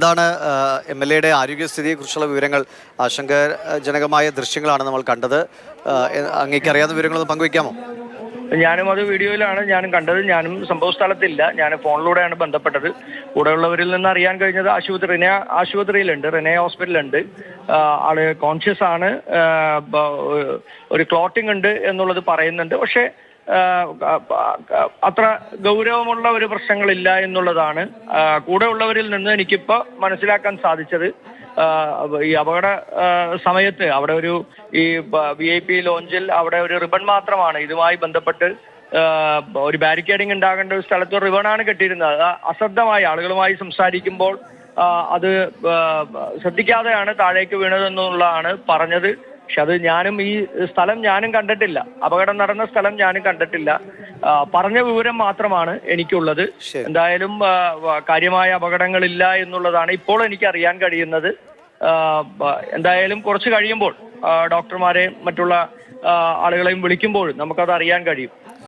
ഇതാണ് MLA-യുടെ ആരോഗ്യസ്ഥിതിയെക്കുറിച്ചുള്ള വിവരങ്ങൾ. ആശങ്കാജനകമായ ദൃശ്യങ്ങളാണ് നമ്മൾ കണ്ടത്. അങ്ങേക്ക് അറിയാവുന്ന വിവരങ്ങളൊന്ന് പങ്കുവയ്ക്കാമോ? ഞാനും അത് വീഡിയോയിലാണ് ഞാനും കണ്ടത്. ഞാനും സംഭവ സ്ഥലത്തില്ല, ഞാൻ ഫോണിലൂടെയാണ് ബന്ധപ്പെട്ടത്. കൂടെയുള്ളവരിൽ നിന്ന് അറിയാൻ കഴിഞ്ഞത് ആശുപത്രിയിലുണ്ട്, റിനെ ഹോസ്പിറ്റലുണ്ട്. ആള് കോൺഷ്യസ് ആണ്, ഒരു ക്ലോട്ടിംഗ് ഉണ്ട് എന്നുള്ളത് പറയുന്നുണ്ട്. പക്ഷേ അത്ര ഗൗരവമുള്ള ഒരു പ്രശ്നങ്ങളില്ല എന്നുള്ളതാണ് കൂടെ ഉള്ളവരിൽ നിന്ന് എനിക്കിപ്പോൾ മനസ്സിലാക്കാൻ സാധിച്ചത്. ഈ അപകട സമയത്ത് അവിടെ ഒരു VIP ലോഞ്ചിൽ അവിടെ ഒരു റിബൺ മാത്രമാണ് ഇതുമായി ബന്ധപ്പെട്ട് ഒരു ബാരിക്കേഡിംഗ് ഉണ്ടാകേണ്ട ഒരു സ്ഥലത്ത് ഒരു റിബണാണ് കെട്ടിയിരുന്നത്. അത് അശ്രദ്ധമായി ആളുകളുമായി സംസാരിക്കുമ്പോൾ അത് ശ്രദ്ധിക്കാതെയാണ് താഴേക്ക് വീണതെന്നുള്ളതാണ് പറഞ്ഞത്. പക്ഷെ അത് ഈ സ്ഥലം ഞാനും കണ്ടിട്ടില്ല, അപകടം നടന്ന സ്ഥലം ഞാനും കണ്ടിട്ടില്ല. പറഞ്ഞ വിവരം മാത്രമാണ് എനിക്കുള്ളത്. എന്തായാലും കാര്യമായ അപകടങ്ങളില്ല എന്നുള്ളതാണ് ഇപ്പോൾ എനിക്ക് അറിയാൻ കഴിയുന്നത്. എന്തായാലും കുറച്ച് കഴിയുമ്പോൾ ഡോക്ടർമാരെ മറ്റുള്ള ആളുകളെയും വിളിക്കുമ്പോൾ നമുക്കത് അറിയാൻ കഴിയും.